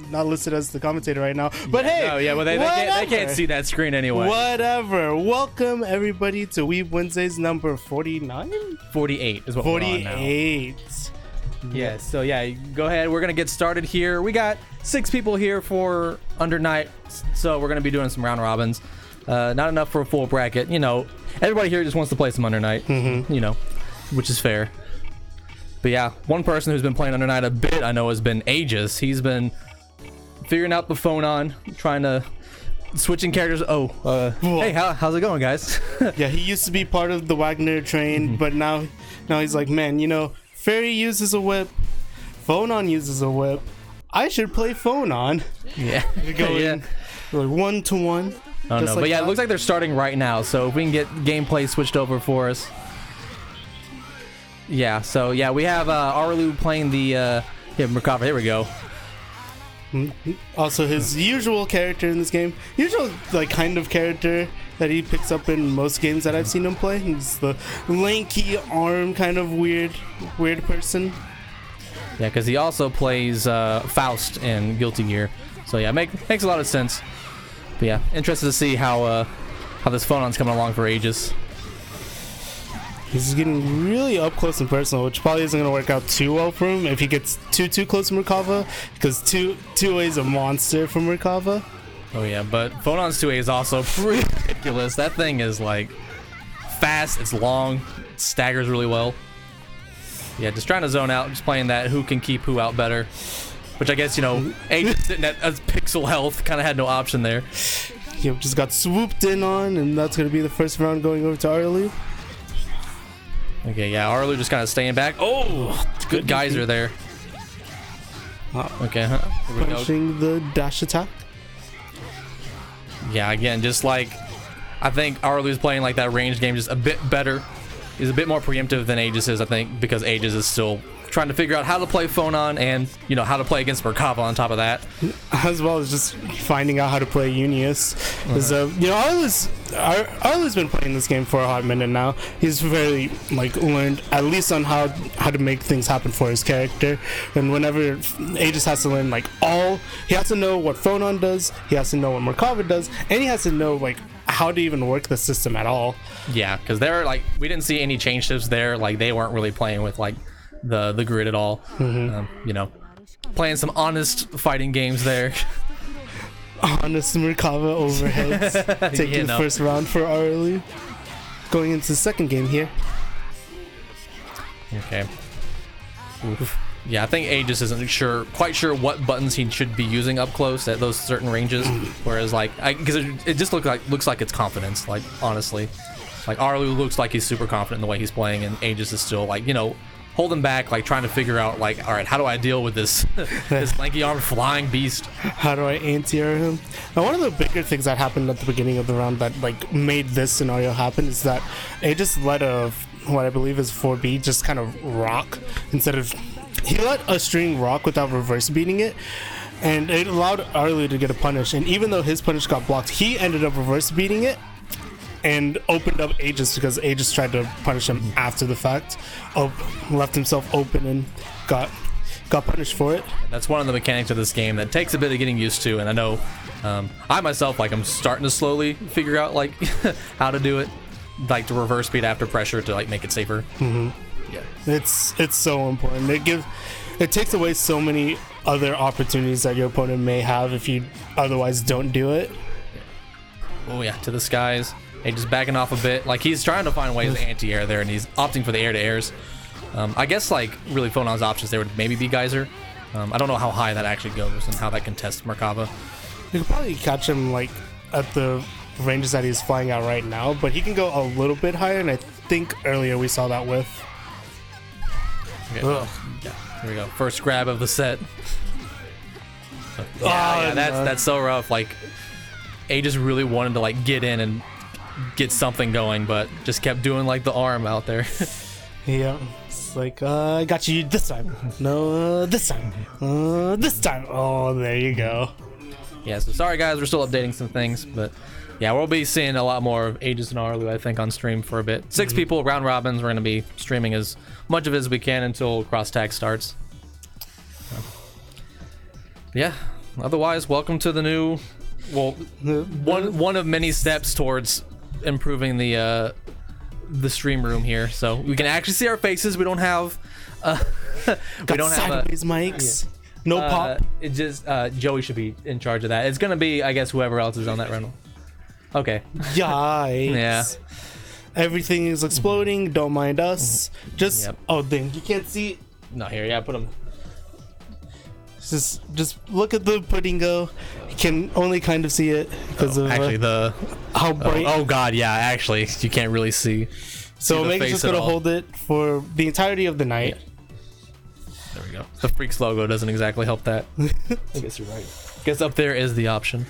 not listed as the commentator right now. But hey, well they can't see that screen anyway. Whatever. Welcome everybody to Weeb Wednesdays number 49? 48 is what 48. We're on now. Yeah, so go ahead. We're gonna get started here. We got 6 people here for Under Night, so we're gonna be doing some round robins. Not enough for a full bracket. You know, everybody here just wants to play some Under Night. You know, which is fair. But yeah, one person who's been playing Under Night a bit, I know, has been Aegis. He's been figuring out the Phonon, trying to switching characters. Hey, how's it going, guys? Yeah, he used to be part of the Wagner train, but now he's like, man, you know, Fairy uses a whip, Phonon uses a whip. I should play Phonon. Yeah, going like 1-to-1. Oh no, but yeah, it looks like they're starting right now. So if we can get gameplay switched over for us. Yeah, so yeah, we have Arilou playing the Merkava. Here we go. Also, his usual character in this game, usual like kind of character that he picks up in most games that I've seen him play. He's the lanky arm kind of weird person. Yeah, because he also plays Faust in Guilty Gear. So yeah, makes a lot of sense. But yeah, interested to see how this Phonon's coming along for Aegis. He's getting really up close and personal, which probably isn't going to work out too well for him if he gets too close to Merkava, because 2A is a monster for Merkava. Oh yeah, but Phonon's 2A is also pretty ridiculous. That thing is like fast, it's long, it staggers really well. Yeah, just trying to zone out, just playing that who can keep who out better. Which I guess, you know, Aegis sitting at pixel health, kind of had no option there. Yep, just got swooped in on, and that's going to be the first round going over to Arilou. Okay, yeah, Arilou just kind of staying back. Oh, good geyser there. Okay, punching the dash attack. Yeah, again, just like I think Arilou's playing like that range game just a bit better. He's a bit more preemptive than Aegis is, I think, because Aegis is still trying to figure out how to play Phonon and, you know, how to play against Merkava on top of that. As well as just finding out how to play UNIST. You know, Arilou's been playing this game for a hot minute now. He's very, like, learned at least on how to make things happen for his character. And whenever Aegis has to learn, like, he has to know what Phonon does, he has to know what Merkava does, and he has to know, like, how to even work the system at all. Yeah, because they're, like, we didn't see any change shifts there. Like, they weren't really playing with, like, the grid at all. You know, playing some honest fighting games there. Honest Merkava overheads. Taking the first round for Arilou. Going into the second game here. Okay. Oof. Yeah, I think Aegis isn't quite sure what buttons he should be using up close at those certain ranges. Whereas, like, because it just looks like it's confidence. Like, honestly, like Arilou looks like he's super confident in the way he's playing, and Aegis is still, like, you know, holding back, like trying to figure out, like, all right, how do I deal with this this lanky armed flying beast? How do I anti-air him? Now, one of the bigger things that happened at the beginning of the round that, like, made this scenario happen is that Aegis let what I believe is 4B just kind of rock instead of... He let a string rock without reverse beating it, and it allowed Arilou to get a punish, and even though his punish got blocked, he ended up reverse beating it and opened up Aegis because Aegis tried to punish him after the fact. Left himself open and got punished for it. That's one of the mechanics of this game that takes a bit of getting used to, and I know I myself, like, I'm starting to slowly figure out, like, how to do it, like to reverse beat after pressure to, like, make it safer. Yeah, it's so important. It takes away so many other opportunities that your opponent may have if you otherwise don't do it. Oh yeah, to the skies. Hey, just backing off a bit. Like, he's trying to find ways to anti-air there, and he's opting for the air-to-airs. I guess, like, really Phonon's options there would maybe be Geyser. I don't know how high that actually goes and how that can test Merkava. You could probably catch him, like, at the ranges that he's flying at right now, but he can go a little bit higher, and I think earlier we saw that with... Okay. Yeah, here we go. First grab of the set. Yeah, that's so rough. Like, Aegis really wanted to, like, get in and get something going, but just kept doing, like, the arm out there. Yeah, it's like, I got you this time. No, this time. This time. Oh, there you go. Yeah, so sorry guys, we're still updating some things, but yeah, we'll be seeing a lot more of Aegis and Arilou, I think, on stream for a bit. 6 people, round robins. We're going to be streaming as much of it as we can until cross tag starts. Yeah, otherwise, welcome to the new, well, one of many steps towards improving the stream room here. So we can actually see our faces. We don't have we don't have sideways mics. Yeah. No pop. It just Joey should be in charge of that. It's gonna be, I guess, whoever else is on that rental. Okay. Yikes. Yeah. Everything is exploding. Don't mind us. Just oh dang, you can't see. Not here. Yeah, put them. Just look at the pudding go. You can only kind of see it because of actually the how bright. Oh god, yeah. Actually, you can't really see. So Megan's just gonna hold it for the entirety of the night. Yeah. There we go. The Freaks logo doesn't exactly help that. I guess you're right. I guess up there is the option.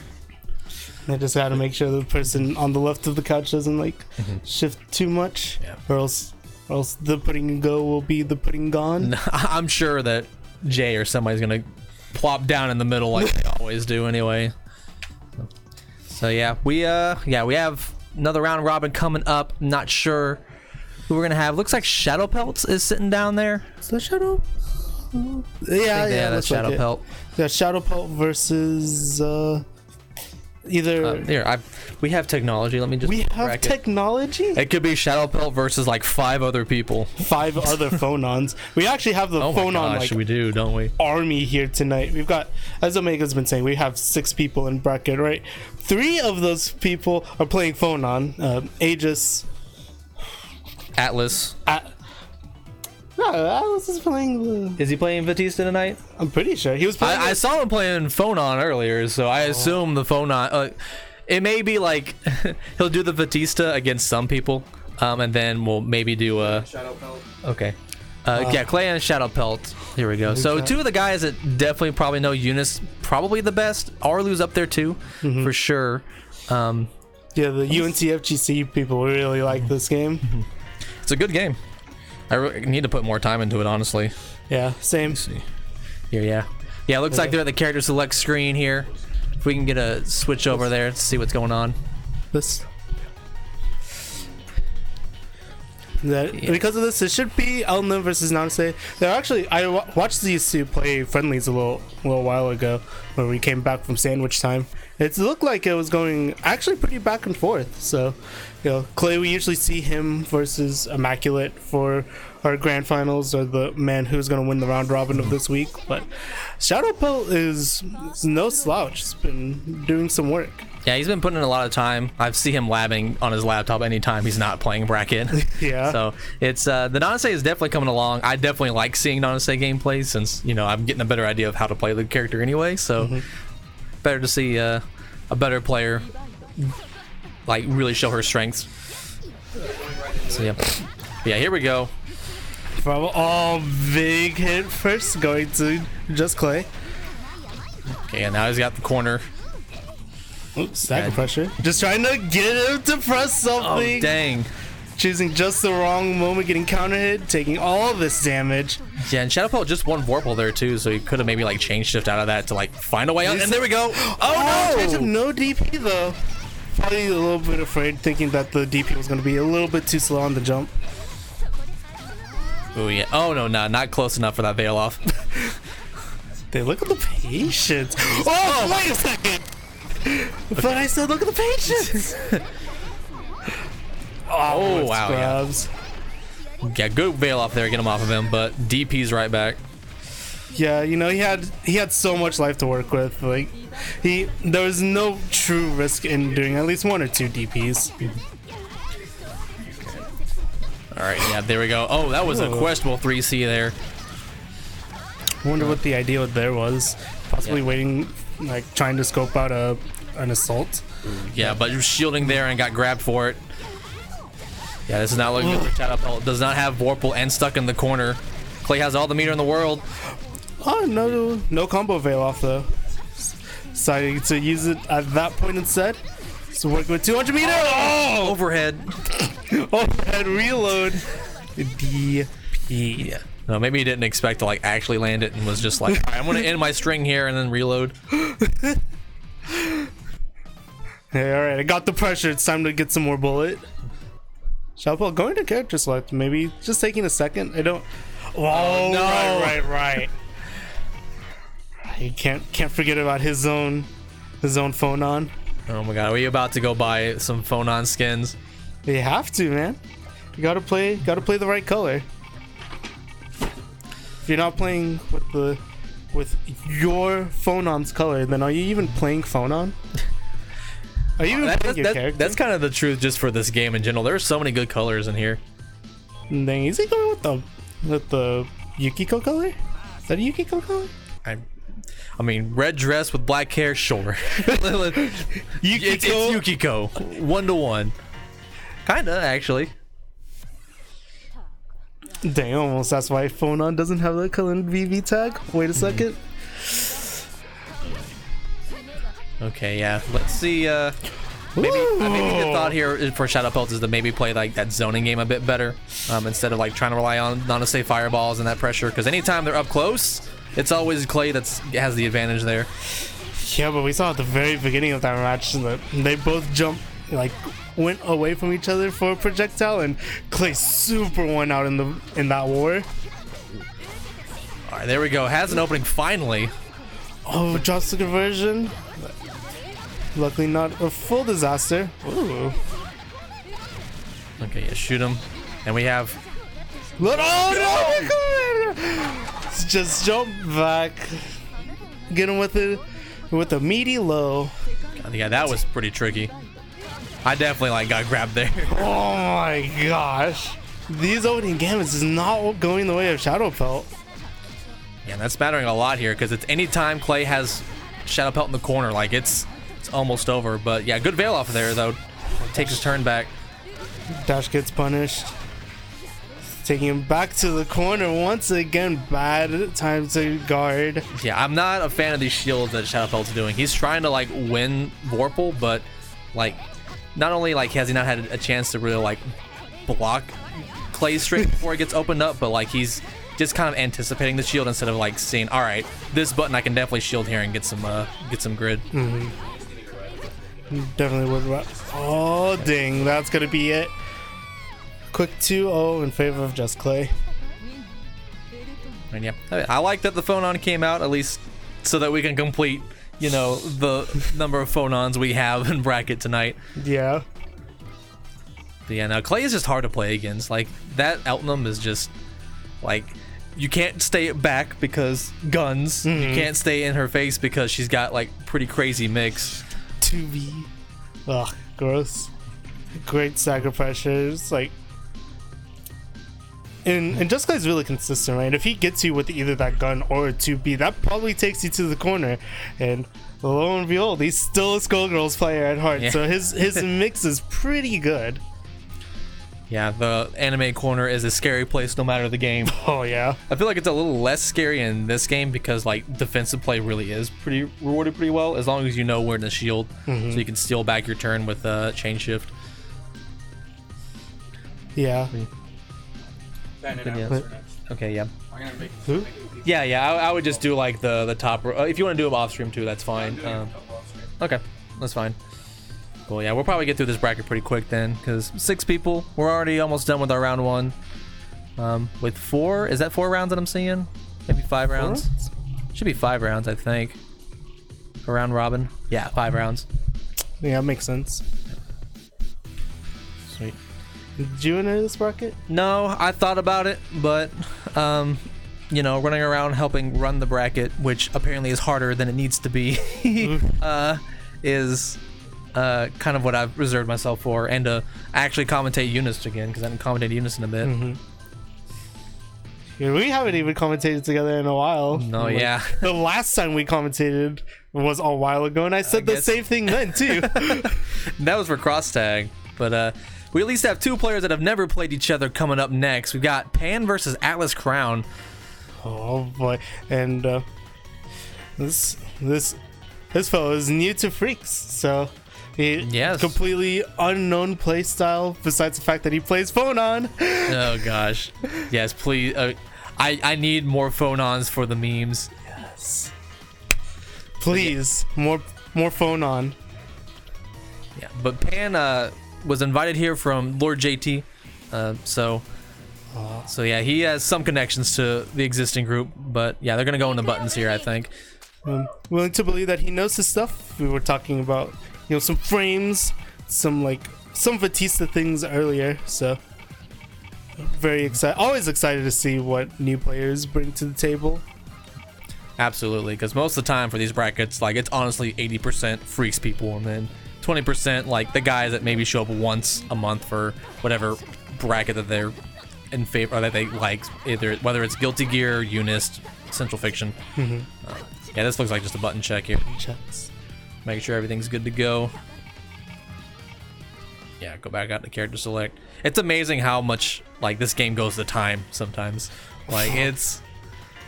I just gotta make sure the person on the left of the couch doesn't like shift too much, or else the pudding go will be the pudding gone. I'm sure that Jay or somebody's gonna plop down in the middle like they always do anyway. So yeah, we have another round robin coming up. Not sure who we're gonna have. Looks like ShadowPelt is sitting down there. Is that Shadow? Yeah, that's ShadowPelt. Yeah, ShadowPelt versus either we have technology. Let me just technology. It could be ShadowPelt versus like 5 other people. 5 other Phonons. We actually have the Phonon like we do, don't we? Army here tonight. We've got, as Omega's been saying, we have 6 people in bracket, right? 3 of those people are playing Phonon. Aegis, Atlas. Atlas is playing Is he playing Vatista tonight? I'm pretty sure he was playing. I saw him playing Phonon earlier, so I assume the Phonon. It may be like he'll do the Vatista against some people, and then we'll maybe do a ShadowPelt. Okay. Yeah, Klay and ShadowPelt. Here we go. So 2 of the guys that definitely probably know UNIST probably the best. Arilou's up there too, for sure. Yeah, the UNCFGC people really like this game. It's a good game. I need to put more time into it, honestly. Yeah, same. Let's see. Here, yeah. It looks like they're at the character select screen here. If we can get a switch over there to see what's going on. Because of this, it should be Eltnum versus Nanase. They're actually, I watched these 2 play friendlies a little while ago when we came back from sandwich time. It looked like it was going actually pretty back and forth. So, Klay, we usually see him versus Immaculate for our grand finals, or the man who's going to win the round robin of this week. But ShadowPelt is no slouch. He's been doing some work. Yeah, he's been putting in a lot of time. I see him labbing on his laptop anytime he's not playing bracket. Yeah. So it's the Nanase is definitely coming along. I definitely like seeing Nanase gameplay since I'm getting a better idea of how to play the character anyway. So better to see a better player like really show her strengths. So yeah, here we go. Big hit first going to just Klay. Okay, and now he's got the corner. Oops, stack of pressure. Just trying to get him to press something. Oh, dang. Choosing just the wrong moment, getting counter hit, taking all this damage. Yeah, and ShadowPelt just won Vorpal there too, so he could have maybe like chain shift out of that to like find a way out. And there we go. Oh no! No DP though. Probably a little bit afraid, thinking that the DP was going to be a little bit too slow on the jump. Oh yeah. Oh no, not close enough for that veil off. They look at the patience. Oh, wait a second. But I said, look at the patience. Oh wow. Grabs. Yeah, good veil off there, get him off of him, but DP's right back. Yeah, he had so much life to work with. Like there was no true risk in doing at least 1 or 2 DPs. All right, yeah, there we go. Oh, that was a questionable 3C there. I wonder what the idea there was. Possibly waiting, like trying to scope out an assault. Yeah, but you're shielding there and got grabbed for it. Yeah, this is not looking good for ShadowPelt. Does not have Vorpal and stuck in the corner. Klay has all the meter in the world. Oh, no combo veil off though. Deciding to use it at that point instead. So working with 200 meter. Oh! Overhead. Overhead reload. DP. Yeah. No, maybe he didn't expect to like actually land it and was just like, all right, I'm gonna end my string here and then reload. Hey, all right, I got the pressure. It's time to get some more bullet. ShadowPelt going to character select. Maybe just taking a second. I don't. Oh no! Right. You can't forget about his own Phonon. Oh my god, are we about to go buy some Phonon skins? You have to, man. You gotta play the right color. If you're not playing with your Phonon's color, then are you even playing Phonon? Are you even playing your character? That's kind of the truth just for this game in general. There's so many good colors in here. Dang, is he going with the Yukiko color? Is that a Yukiko color? I mean, red dress with black hair, sure. It's Yukiko, 1-to-1. Kinda, actually. Dang, almost. That's why Phonon doesn't have the color VV tag. Wait a second. Okay, yeah. Let's see. Maybe the thought here for ShadowPelt is to maybe play like that zoning game a bit better, instead of like trying to rely on Nanase fireballs and that pressure. Because anytime they're up close, it's always Klay that has the advantage there. Yeah, but we saw at the very beginning of that match that they both went away from each other for a projectile, and Klay super won out in that war. All right, there we go. Has an opening finally. Oh, drops the conversion. Luckily not a full disaster. Ooh. Okay, yeah, shoot him. And we have... Oh, no! Just jump back. Get him with a meaty low. God, yeah, that was pretty tricky. I definitely got grabbed there. Oh my gosh. These opening games is not going the way of ShadowPelt. Yeah, that's mattering a lot here because it's anytime Klay has ShadowPelt in the corner, it's almost over. But yeah, good veil off of there though. Takes his turn back. Dash gets punished. Taking him back to the corner once again. Bad time to guard. Yeah, I'm not a fan of these shields that ShadowPelt's doing. He's trying to win Vorpal, but not only has he not had a chance to really block Klay's straight before it gets opened up, but he's just kind of anticipating the shield instead of saying, all right, this button I can definitely shield here and get some grid. Mm-hmm. Definitely would. Oh dang, that's gonna be it. Quick 2-0 in favor of just Klay. And yeah, I like that the Phonon came out at least so that we can complete the number of Phonons we have in bracket tonight. Yeah. But yeah, now Klay is just hard to play against. That Eltnum is just you can't stay back because guns. Mm-hmm. You can't stay in her face because she's got pretty crazy mix. 2v. Ugh, gross. Great stagger pressures. And Just Klay's really consistent, right? If he gets you with either that gun or a 2B, that probably takes you to the corner. And lo and behold, he's still a Skullgirls player at heart. Yeah. So his mix is pretty good. Yeah, the anime corner is a scary place no matter the game. Oh yeah. I feel like it's a little less scary in this game because defensive play really is pretty rewarded pretty well as long as you know where to shield, so you can steal back your turn with chain shift. Yeah. Okay, yeah. Yeah, I would just do the top row. If you want to do them off stream too, that's fine. Okay, that's fine. Well, yeah, we'll probably get through this bracket pretty quick then, because 6 people. We're already almost done with our round 1. With 4, is that 4 rounds that I'm seeing? Maybe 5 rounds? Should be 5 rounds, I think. For round robin. Yeah, 5 rounds. Yeah, that makes sense. Sweet. Did you enter this bracket? No, I thought about it, but running around helping run the bracket, which apparently is harder than it needs to be, is kind of what I've reserved myself for, and to actually commentate UNIST again, because I haven't commentated UNIST in a bit. Mm-hmm. Yeah, we haven't even commentated together in a while. No, yeah. The last time we commentated was a while ago, and I said the same thing then too. That was for cross tag, but we at least have 2 players that have never played each other coming up next. We've got Pan versus AtlasCrown. Oh boy, and this fellow is new to Freaks, so completely unknown play style. Besides the fact that he plays Phonon. Oh gosh, yes, please. I need more Phonons for the memes. Yes, please, more Phonon. Yeah, but Pan was invited here from Lord JT, so yeah, he has some connections to the existing group, but yeah, they're gonna go in the buttons here, I think. Willing to believe that he knows his stuff. We were talking about, some frames, some Vatista things earlier, so very excited. Always excited to see what new players bring to the table. Absolutely, because most of the time for these brackets, like, it's honestly 80% freaks people, and then 20% like the guys that maybe show up once a month for whatever bracket that they're in favor, or that they like, either whether it's Guilty Gear, UNIST, Central Fiction. Yeah, this looks like just a button check here. Checks. Make sure everything's good to go. Yeah, go back out to character select. It's amazing how much like this game goes to time sometimes. Like, it's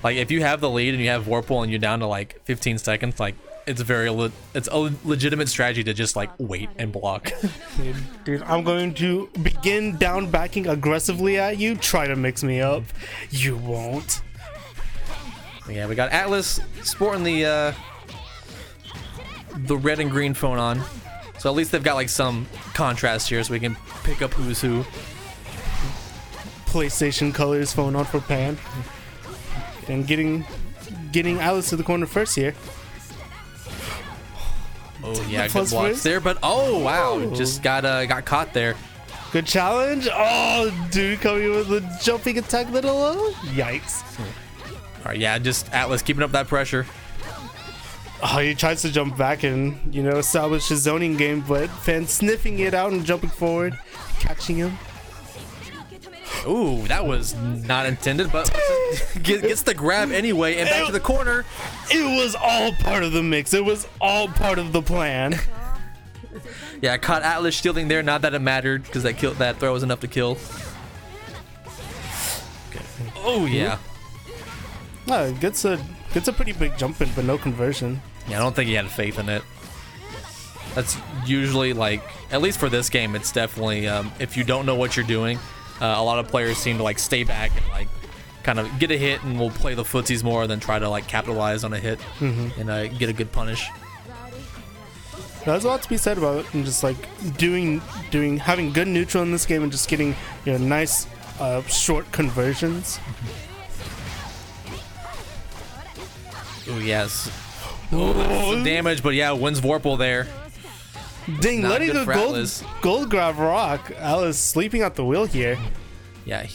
like if you have the lead and you have Vorpal and you're down to like 15 seconds, like it's it's a legitimate strategy to just like wait and block. Dude, I'm going to begin down backing aggressively at you. Try to mix me up. You won't. Yeah, we got Atlas sporting the red and green Phonon. So at least they've got like some contrast here, so we can pick up who's who. PlayStation colors Phonon for Pan. And getting Atlas to the corner first here. Oh yeah, good blocks there, but oh wow, just got caught there. Good challenge. Oh, dude, coming with the jumping attack little low. Yikes. All right, yeah, just Atlas keeping up that pressure. Oh, he tries to jump back and, establish his zoning game, but Fan sniffing it out and jumping forward, catching him. Ooh, that was not intended, but gets the grab anyway and back to the corner. It was all part of the mix. It was all part of the plan. Yeah, caught Atlas shielding there. Not that it mattered, because that throw was enough to kill. Okay. Oh yeah. Oh, gets a pretty big jump in, but no conversion. Yeah, I don't think he had faith in it. That's usually like, at least for this game, it's definitely if you don't know what you're doing, a lot of players seem to like stay back and like kind of get a hit and will play the footsies more than try to like capitalize on a hit and get a good punish. There's a lot to be said about it, and just like having good neutral in this game and just getting nice short conversions. Oh yes. Oh, some damage, but yeah, wins Vorpal there. Dang, letting the gold grab rock. Alice sleeping at the wheel here. Yeah,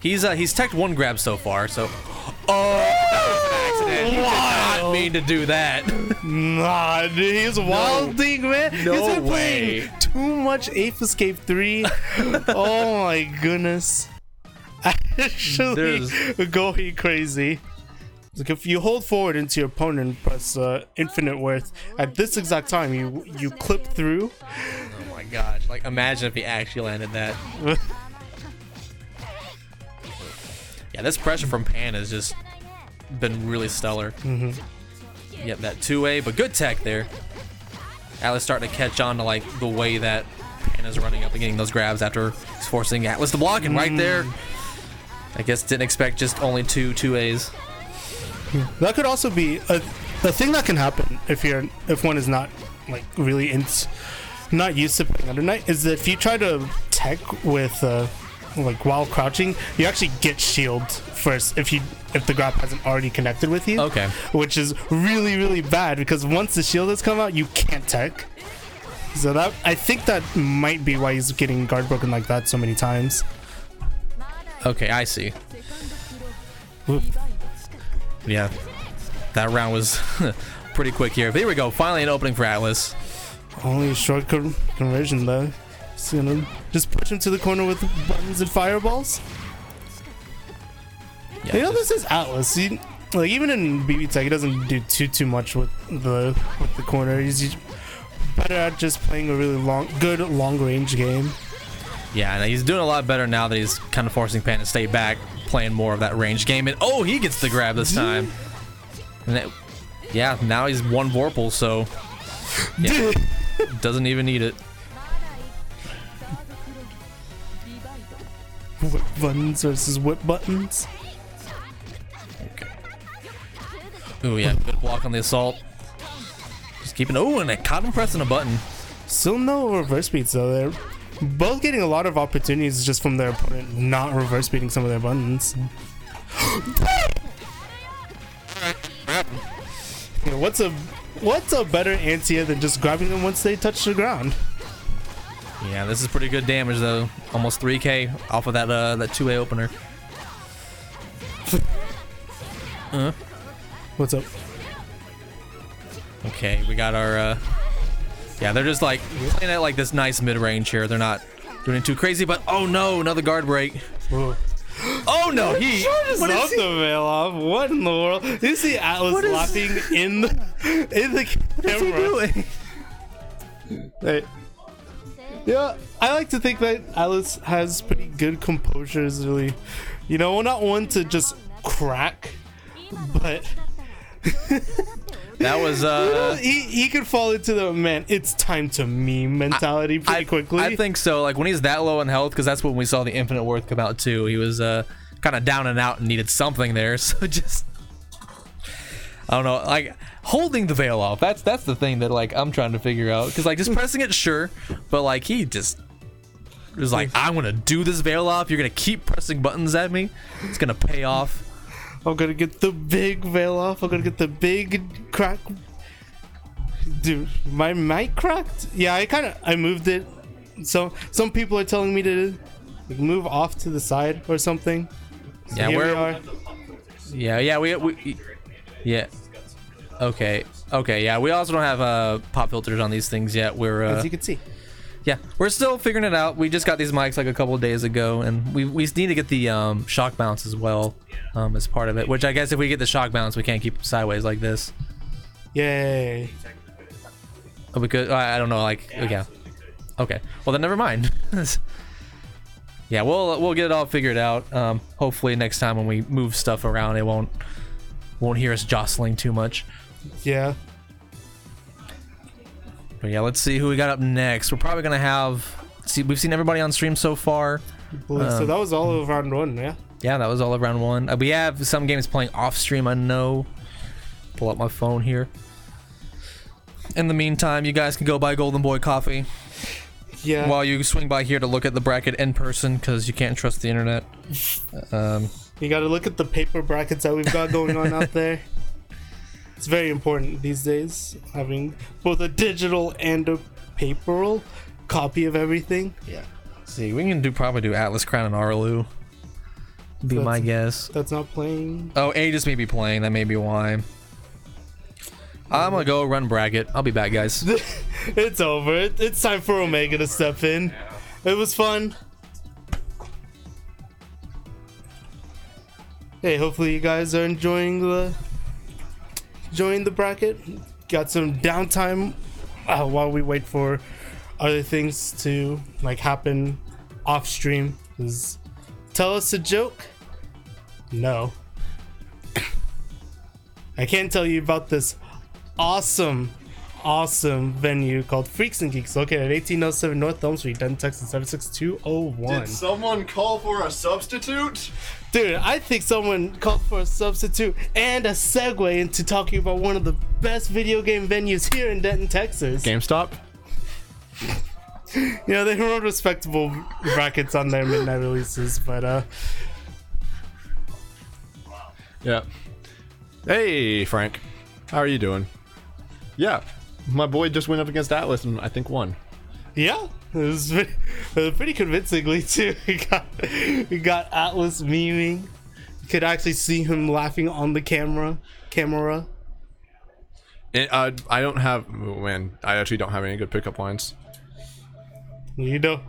he's teched one grab so far. So, that was an accident. He did not mean to do that. Nah, dude, he's wilding, man. No he's been way. Playing too much Ape Escape 3. Oh my goodness. Actually, going crazy. Like if you hold forward into your opponent and press infinite worth at this exact time, you clip through. Oh my gosh! Like imagine if he actually landed that. Yeah, this pressure from Pan has just been really stellar. Yep, that 2A, but good tech there. Atlas starting to catch on to like the way that Pan is running up and getting those grabs after he's forcing Atlas to block, and right there, I guess didn't expect just only 2As. That could also be a thing that can happen if one is not like really not used to playing Under Night, is that if you try to tech with like while crouching, you actually get shield first if the grab hasn't already connected with you. Okay. Which is really, really bad, because once the shield has come out, you can't tech. So that, I think that might be why he's getting guard broken like that so many times. Okay, I see. Oof. Yeah, that round was pretty quick here. But here we go. Finally an opening for Atlas. Only a short conversion though. So, just push him to the corner with buttons and fireballs. Yeah, this is Atlas. Like even in BB Tech, he doesn't do too much with the corner. He's better at just playing a really good long range game. Yeah, and he's doing a lot better now that he's kind of forcing Pan to stay back, playing more of that range game. And oh, he gets the grab this time. And yeah, now he's one Vorpal, so yeah, doesn't even need it. Whip buttons versus whip buttons. Okay. Oh yeah, good block on the assault. Just keeping. Oh, and I caught him pressing a button. Still no reverse beats though. They're both getting a lot of opportunities just from their opponent not reverse beating some of their buttons. What what's a better anti than just grabbing them once they touch the ground? Yeah, this is pretty good damage though. Almost 3k off of that 2A opener. What's up? Okay, we got our yeah, they're just like playing at like this nice mid-range here. They're not doing it too crazy, but oh no, another guard break. Whoa. Oh no, he just knocked the veil off. What in the world? You see Atlas laughing in the camera. What is he doing? Hey. Yeah, I like to think that Atlas has pretty good composure. Is really, you know, not one to just crack, but that was he could fall into the man, it's time to meme mentality pretty quickly. I think so. Like when he's that low in health, because that's when we saw the Infinite Worth come out too. He was kind of down and out and needed something there. So just I don't know, like holding the veil off. That's the thing that like I'm trying to figure out. Because like just pressing it, sure, but like he just was like, I want to do this veil off. You're gonna keep pressing buttons at me. It's gonna pay off. I'm gonna get the big veil off. I'm gonna get the big crack. Dude, my mic cracked? Yeah, I moved it. So some people are telling me to like, move off to the side or something. So yeah, we are. Yeah, we yeah. Okay, yeah. We also don't have pop filters on these things yet. We're as you can see. Yeah, we're still figuring it out. We just got these mics like a couple of days ago, and we need to get the shock bounce as well as part of it. Which I guess if we get the shock bounce, we can't keep sideways like this. Yay! Oh, we could. I don't know. Like, yeah. Okay. Well, then never mind. Yeah, we'll get it all figured out. Hopefully next time when we move stuff around, it won't hear us jostling too much. Yeah. But yeah, let's see who we got up next. We're probably gonna have. We've seen everybody on stream so far. So that was all of round one, yeah. Yeah, that was all of round one. We have some games playing off stream. I know. Pull up my phone here. In the meantime, you guys can go buy Golden Boy coffee. Yeah. While you swing by here to look at the bracket in person, because you can't trust the internet. You got to look at the paper brackets that we've got going on out there. It's very important these days, having both a digital and a paperal copy of everything. Yeah. See, we can probably do AtlasCrown and Arilou. Be my guess. That's not playing. Oh, Aegis may be playing. That may be why. I'm gonna go run bracket. I'll be back, guys. It's over. It's time for Omega to step in. It was fun. Hey, hopefully you guys are enjoying the bracket. Got some downtime while we wait for other things to like happen off stream. Tell us a joke? No. I can't tell you about this awesome venue called Freaks and Geeks located at 1807 North Elm Street, Denton, Texas 76201. Did someone call for a substitute? Dude, I think someone called for a substitute and a segue into talking about one of the best video game venues here in Denton, Texas. GameStop? You know, they run respectable brackets on their midnight releases, but Yeah. Hey, Frank. How are you doing? Yeah, my boy just went up against Atlas and I think won. yeah, it was pretty convincingly too. We got Atlas memeing. You could actually see him laughing on the camera. I don't have. Oh, man, I actually don't have any good pickup lines. You don't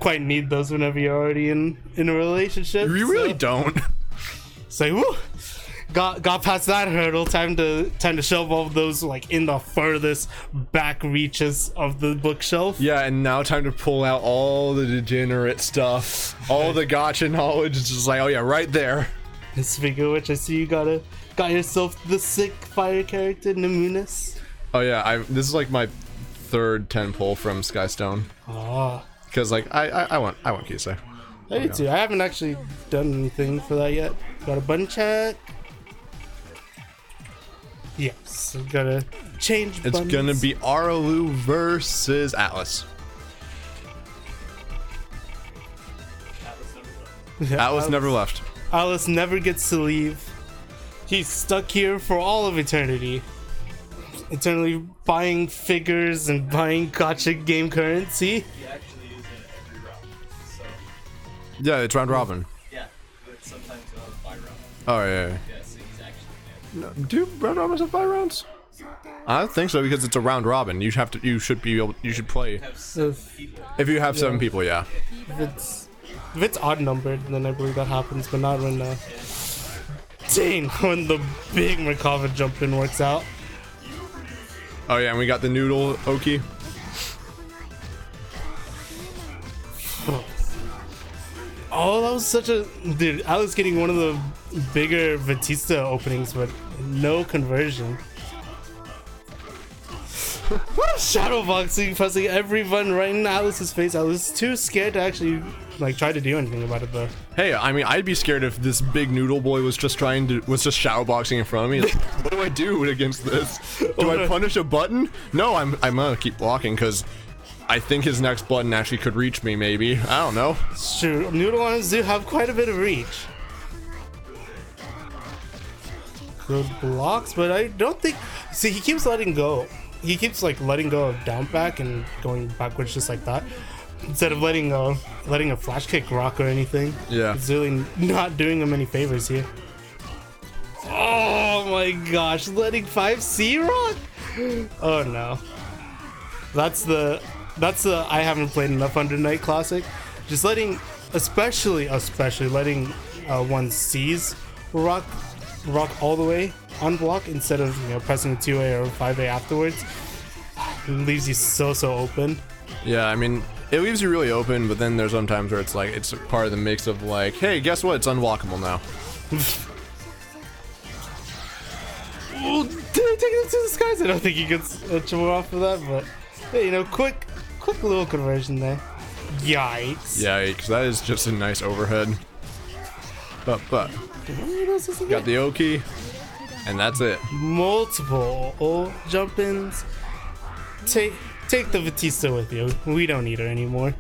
quite need those whenever you're already in a relationship. You really don't. Say, woo! Got past that hurdle. Time to shove all of those like in the furthest back reaches of the bookshelf. Yeah, and now time to pull out all the degenerate stuff, all the gotcha knowledge. It's just like, oh yeah, right there. And speaking of which, I see you got yourself the sick fire character Namunis. Oh yeah, this is like my third 10 pull from Skystone. Ah. Because like I want Kisei. I do too. I haven't actually done anything for that yet. Got a button check. Yes, I've gotta change buttons. It's gonna be Arilou versus Atlas. Atlas never left. Atlas never gets to leave. He's stuck here for all of eternity. eternally buying figures and buying gotcha game currency. He actually is in every round. So Yeah, it's round robin. yeah, but sometimes you'll have 5 rounds. Oh yeah. Yeah, so he's actually in every. Do round robins have 5 rounds? I don't think so because it's a round robin. You should play Have So 7 people. if you have 7 people. Yeah. if it's odd numbered, then I believe that happens, but not when dang, when the big Merkava jump in works out. Oh yeah, and we got the noodle Oki. Oh, that was such a dude. I was getting one of the bigger Vatista openings, but no conversion. Shadowboxing, pressing every button right in Atlas's face. I was too scared to actually like try to do anything about it though. Hey, I mean, I'd be scared if this big noodle boy was just shadowboxing in front of me. Like, what do I do against this? Do I punish a button? No, I'm gonna keep blocking because I think his next button actually could reach me. Maybe, I don't know. It's true. Noodle ones do have quite a bit of reach. Good blocks, but I don't think. See, he keeps letting go. He keeps like letting go of down back and going backwards just like that, instead of letting a flash kick rock or anything. Yeah. It's really not doing him any favors here. Oh my gosh, letting 5C rock? Oh no. That's the I haven't played enough Under Night Classic. Just letting, especially letting 1C's rock all the way on block instead of pressing 2A or 5A afterwards. It leaves you so open. Yeah, I mean, it leaves you really open, but then there's sometimes where it's like it's part of the mix of like, hey, guess what? It's unblockable now. Oh, did I take it to the skies? I don't think he gets a chore off of that, but hey, quick little conversion there. Yikes. Yikes, that is just a nice overhead. But got the Oki, and that's it. Multiple jump ins. Take the Vatista with you. We don't need her anymore.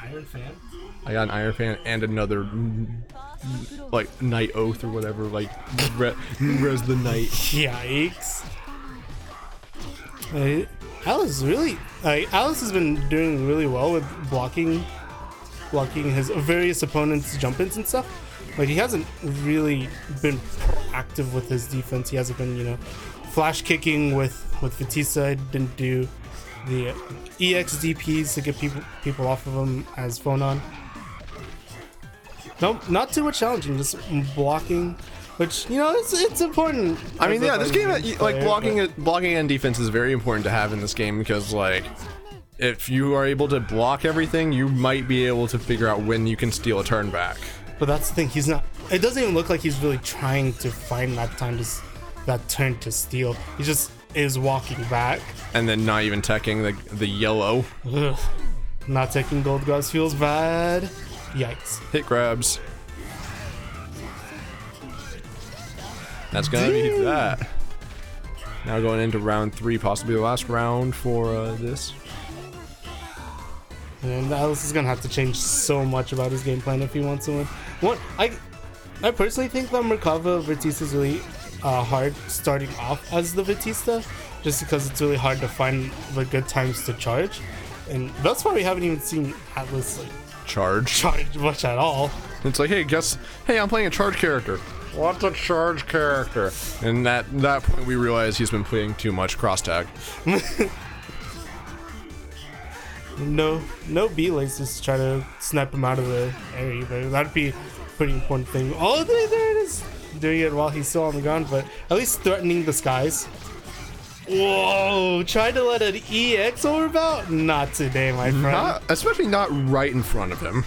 Iron Fan? I got an Iron Fan and another like Night Oath or whatever, like res the night. Yikes. Alice has been doing really well with blocking his various opponents' jump-ins and stuff. Like, he hasn't really been proactive with his defense. He hasn't been, flash kicking with Vatista. Didn't do the EX DPs to get people off of him as Phonon. Nope, not too much challenging, just blocking, which it's important. I mean, yeah, this game like blocking and defense is very important to have in this game because like if you are able to block everything, you might be able to figure out when you can steal a turn back. But that's the thing, he's not. It doesn't even look like he's really trying to find that turn to steal. He just is walking back and then not even teching the yellow. Ugh. Not taking gold grabs feels bad. Yikes. Hit grabs. That's gonna be that. Now going into round 3, possibly the last round for this. And Alice is gonna have to change so much about his game plan if he wants to win. I personally think that Merkava Vatista is really hard starting off as the Vatista, just because it's really hard to find the good times to charge. And thus far we haven't even seen Atlas like charge much at all. It's like, hey, I'm playing a charge character. What's a charge character? And that point we realize he's been playing too much cross tag. No B laces to try to snap him out of the area. That'd be a pretty important thing. Oh, there it is. Doing it while he's still on the ground, but at least threatening the skies. Whoa, tried to let an EX overbound? Not today, my friend. Especially not right in front of him.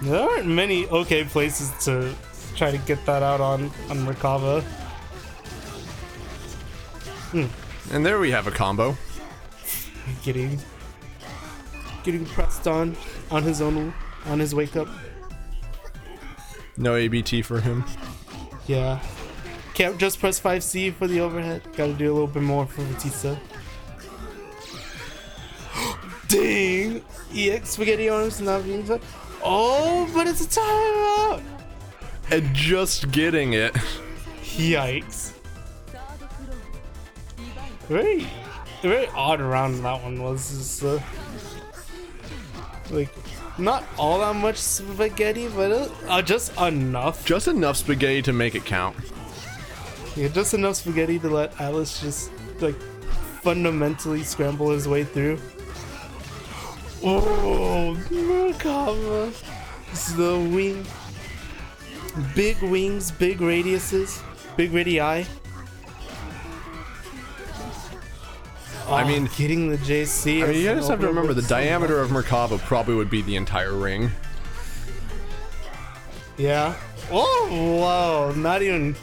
There aren't many okay places to try to get that out on Merkava. And there we have a combo. Getting pressed on his wake up. No ABT for him. Yeah. Can't just press 5C for the overhead. Gotta do a little bit more for Vatista. ding! EX spaghetti arms not being fun. Oh, but it's a timeout! And just getting it. Yikes. Very odd round that one was. Just, like, not all that much spaghetti, but just enough. Just enough spaghetti to make it count. Yeah, just enough spaghetti to let Atlas just, like, fundamentally scramble his way through. Oh, Merkava. This is the wing. Big wings, big radiuses, big radii. I mean, getting the JC. I mean, you just have to remember the diameter of Merkava probably would be the entire ring. Yeah. Oh, whoa! Not even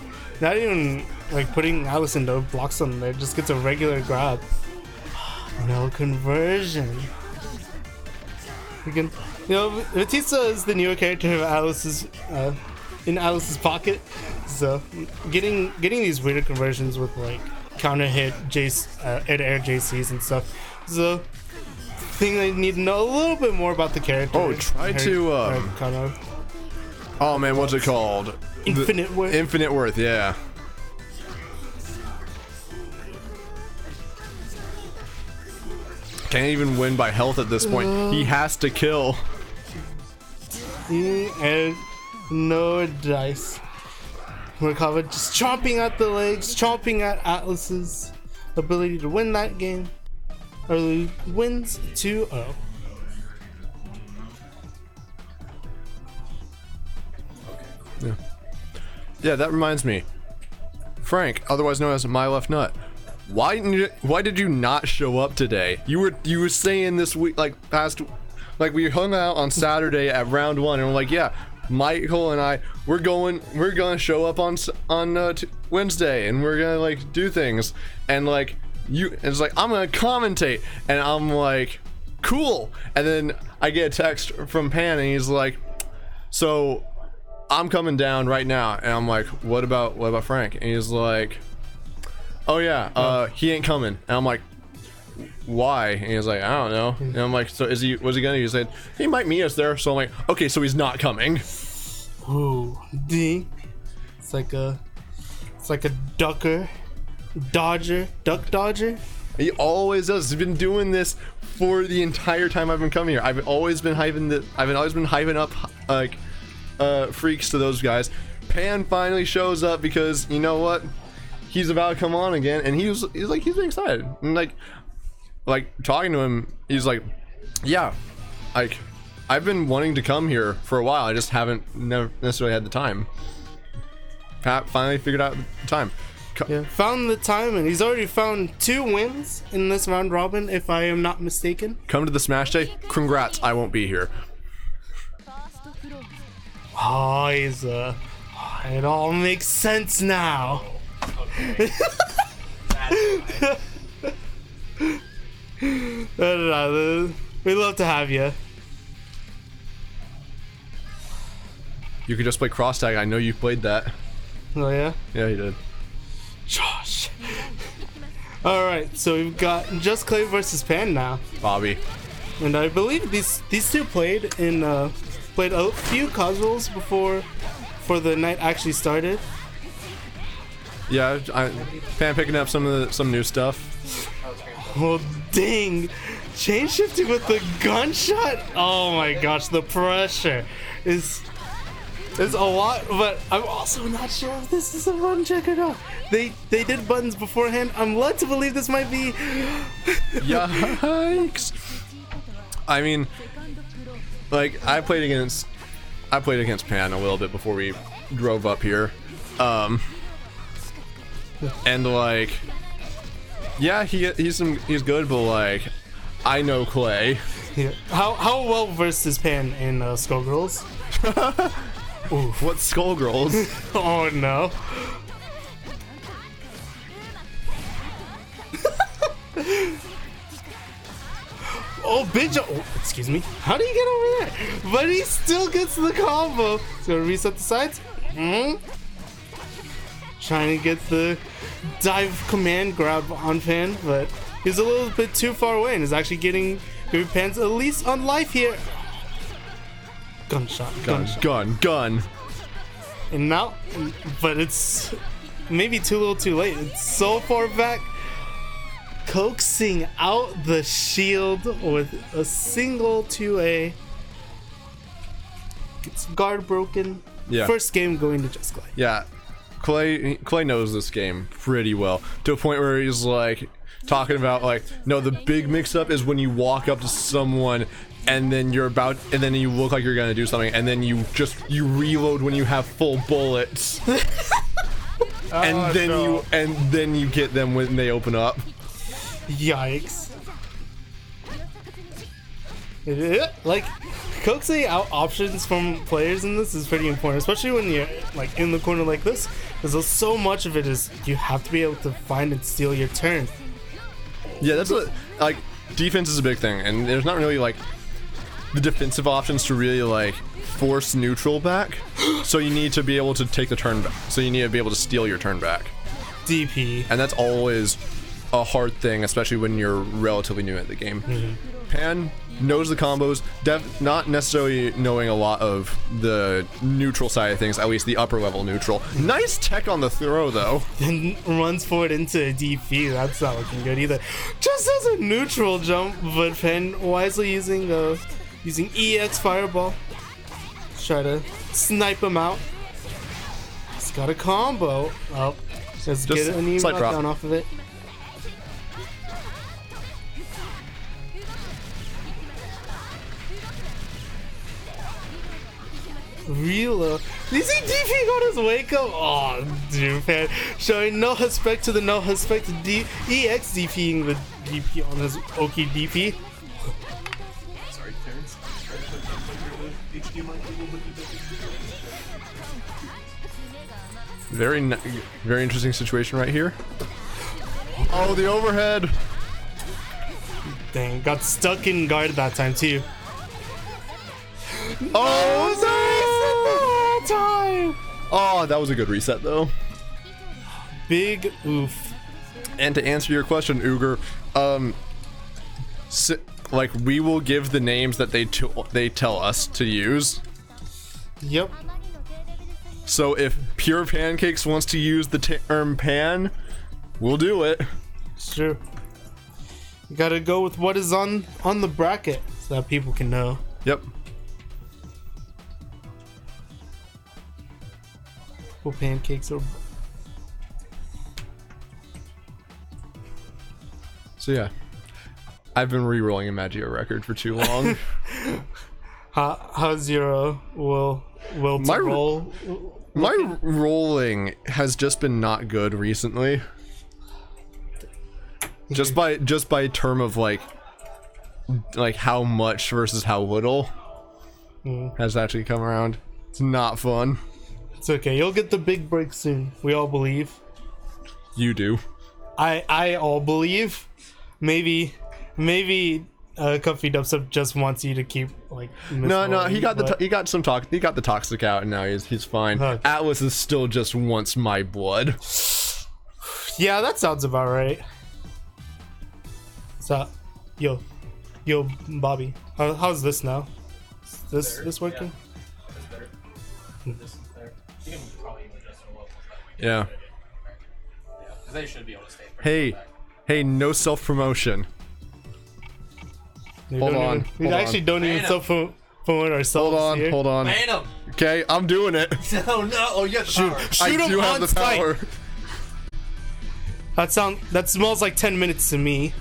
like putting Atlas into blocks on there. Just gets a regular grab. No conversion. You can, Vatista is the newer character of Atlas's in Atlas's pocket. So getting these weirder conversions with like counter hit air JCs and stuff. So I think they need to know a little bit more about the character. Oh, try to kind of. Oh man, what's it called? Infinite Worth. Infinite Worth, yeah. Can't even win by health at this point. He has to kill. And no dice. Merkava just chomping at the legs, chomping at Atlas's ability to win that game. Arilou wins 2-0. Yeah, that reminds me. Frank, otherwise known as My Left Nut. Why did you not show up today? You were saying this week, like we hung out on Saturday at round 1 and we're like, yeah, Michael and I, we're gonna show up on Wednesday and we're gonna like do things, and like it's like I'm gonna commentate, and I'm like, cool, and then I get a text from Pan and he's like, so I'm coming down right now, and I'm like, what about Frank? And he's like, oh yeah, he ain't coming. And I'm like, why? And he's like, I don't know. And I'm like, so was he gonna? He said he might meet us there. So I'm like, okay, so he's not coming. Ooh, D. It's like a duck dodger. He always does. He's been doing this for the entire time I've been coming here. I've always been hyping up like freaks to those guys. Pan finally shows up because you know what? He's about to come on again, and he's been excited. And like talking to him, he's like, yeah, like I've been wanting to come here for a while. I just never necessarily had the time. Pat finally figured out the time. Yeah, found the time, and he's already found 2 wins in this round robin, if I am not mistaken. Come to the Smash Day. Congrats, I won't be here. Oh, he's it all makes sense now. We love to have you. You could just play cross tag. I know you played that. Oh yeah? Yeah, he did. Josh. Alright, so we've got just Klay versus Pan now. Bobby. And I believe these two played a few casuals before the night actually started. Yeah, Pan picking up some new stuff. Oh dang! Chain shifting with the gunshot. Oh my gosh, the pressure is a lot. But I'm also not sure if this is a run check or not. They did buttons beforehand. I'm led to believe this might be. Yikes! I mean, like I played against Pan a little bit before we drove up here, and like, yeah, he's good, but like, I know Klay. Yeah. How well versed is Pan in Skullgirls? What Skullgirls? Oh no. Oh, big jump. Oh, excuse me. How do you get over there? But he still gets the combo. He's gonna reset the sides. Trying to get the dive command grab on Pan, but he's a little bit too far away and is actually getting Group Pan's at least on life here. Gunshot. Gun. And now, but it's maybe too little too late. It's so far back. Coaxing out the shield with a single 2A. Gets guard broken. Yeah. First game going to just Klay. Yeah. Klay knows this game pretty well, to a point where he's like talking about like, no, the big mix-up is when you walk up to someone and then you look like you're gonna do something, and then you reload when you have full bullets, and then you get them when they open up. Yikes. Like, coaxing out options from players in this is pretty important, especially when you're like in the corner like this, because so much of it is you have to be able to find and steal your turn. Yeah, that's what, like, defense is a big thing, and there's not really like the defensive options to really like force neutral back. So you need to be able to take the turn back. So you need to be able to steal your turn back. DP. And that's always a hard thing, especially when you're relatively new at the game. Pan knows the combos, not necessarily knowing a lot of the neutral side of things, at least the upper level neutral. Nice tech on the throw though. And runs forward into a DP. That's not looking good either. Just as a neutral jump, but Pan wisely using EX Fireball. Let's try to snipe him out. He's got a combo. Oh, let's get a knee knockdown off of it. Real you see DP got his wake up? Oh, dude, man. Showing no respect to the no respect to EX DPing the DP on his Oki DP. Sorry, Terrence. HDMI cable. Very interesting situation right here. Oh, the overhead. Dang, got stuck in guard that time too. Oh, no! Time. Oh, that was a good reset though. Big oof. And to answer your question, Uger, like, we will give the names that they tell us to use. Yep. So if Pure Pancakes wants to use the term pan, we'll do it. It's true. You gotta go with what is on the bracket so that people can know. Yep. Well, pancakes are. So yeah, I've been re-rolling a Maggio record for too long. How's your will to roll? My rolling has just been not good recently. Just by term of like how much versus how little has actually come around. It's not fun. It's okay. You'll get the big break soon. We all believe. You do. I all believe. Maybe Comfy Dubstep just wants you to keep like. No, he got the toxic out, and now he's fine. Okay. Atlas is still just wants my blood. Yeah, that sounds about right. So, yo, Bobby, how's this now? Is this working? Yeah, that's better. This is better. You can probably even adjust the levels that way. Yeah. Yeah, because they should be able to stay. Hey, no self-promotion. Hold on. We actually don't even self-promote ourselves. Hold on. Ban him! Okay, I'm doing it. No. Oh, you have the power. I do have the power. That smells like 10 minutes to me.